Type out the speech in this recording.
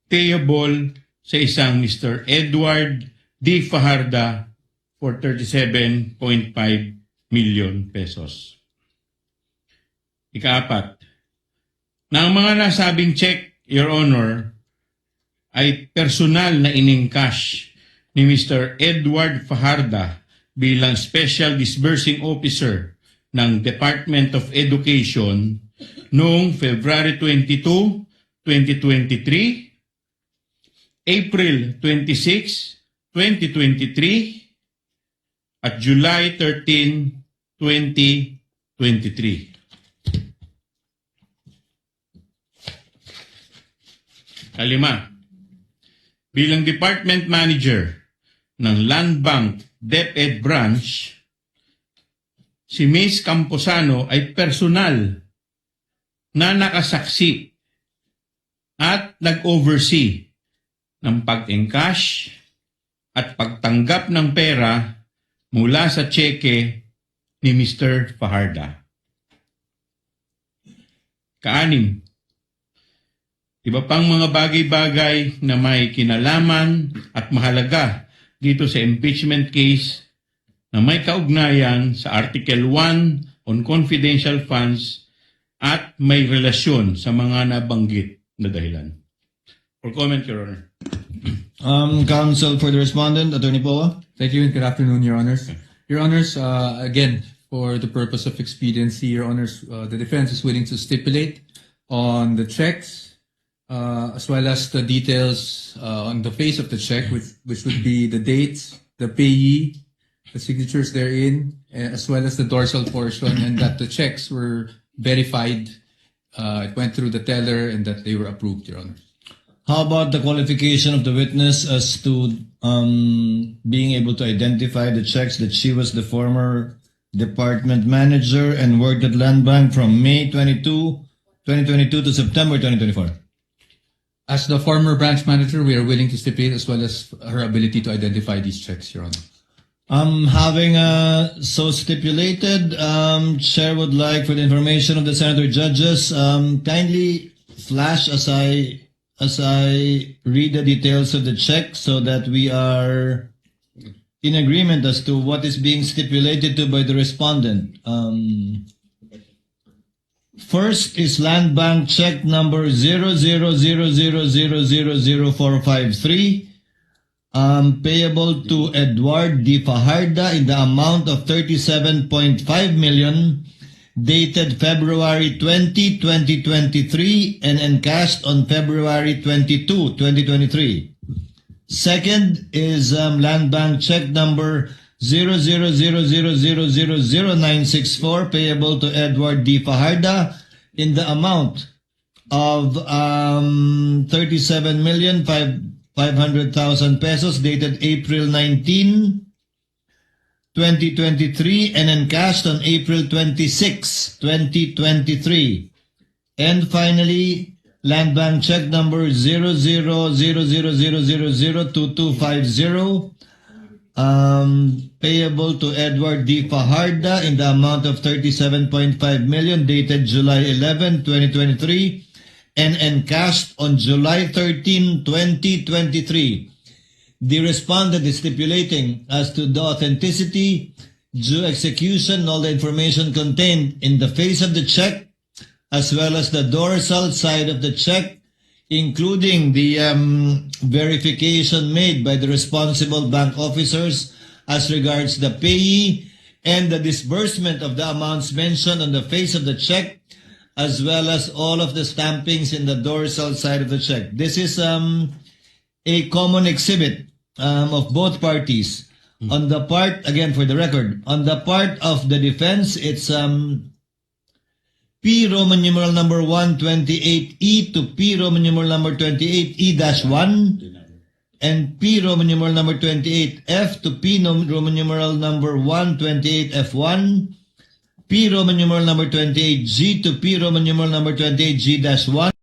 payable sa isang Mr. Edward D. Fajarda for 37.5 million pesos. Ikaapat, na ang mga nasabing check, Your Honor, ay personal na iningcash ni Mr. Edward Fajarda bilang Special Disbursing Officer ng Department of Education noong February 22, 2023, April 26, 2023, at July 13, 2023. Kalima, bilang Department Manager ng Land Bank DepEd Branch, si Ms. Camposano ay personal na nakasaksi at nag-oversee ng pag-encash at pagtanggap ng pera mula sa tseke ni Mr. Fajarda. Kaanim, iba pang mga bagay-bagay na may kinalaman at mahalaga dito sa impeachment case na may kaugnayan sa Article 1 on confidential funds at may relasyon sa mga nabanggit na dahilan. For comment, Your Honor. Counsel for the respondent, Attorney Poa. Thank you and good afternoon, Your Honors. Your Honors, again, for the purpose of expediency, Your Honors, the defense is willing to stipulate on the checks as well as the details on the face of the check, which would be the dates, the payee, the signatures therein, as well as the dorsal portion, and that the checks were verified, it went through the teller, and that they were approved, Your Honors. How about the qualification of the witness as to being able to identify the checks that she was the former department manager and worked at Land Bank from May 22, 2022 to September 2024? As the former branch manager, we are willing to stipulate as well as her ability to identify these checks, Your Honor. Having so stipulated, Chair would like, for the information of the Senator Judges, kindly flash as I read the details of the check so that we are in agreement as to what is being stipulated to by the respondent. First is Land Bank check number 0000000453, payable to Edward D. Fajarda in the amount of 37.5 million, dated February 20, 2023, and encashed on February 22, 2023. Second is Land Bank check number 0000000964, payable to Edward D. Fajarda in the amount of 37,500,000 pesos, dated April 19, 2023, and encashed on April 26, 2023. And finally, Land Bank check number 0000002250, payable to Edward D. Fajarda in the amount of 37.5 million, dated July 11, 2023, and encashed on July 13, 2023. The respondent is stipulating as to the authenticity, due execution, all the information contained in the face of the check, as well as the dorsal side of the check, including the verification made by the responsible bank officers as regards the payee and the disbursement of the amounts mentioned on the face of the check, as well as all of the stampings in the dorsal side of the check. This is a common exhibit of both parties. On the part, again for the record, on the part of the defense, it's P Roman numeral number 128E to P Roman numeral number 28E-1, and P Roman numeral number 28F to P Roman numeral number 128F1, P Roman numeral number 28G to P Roman numeral number 28G-1.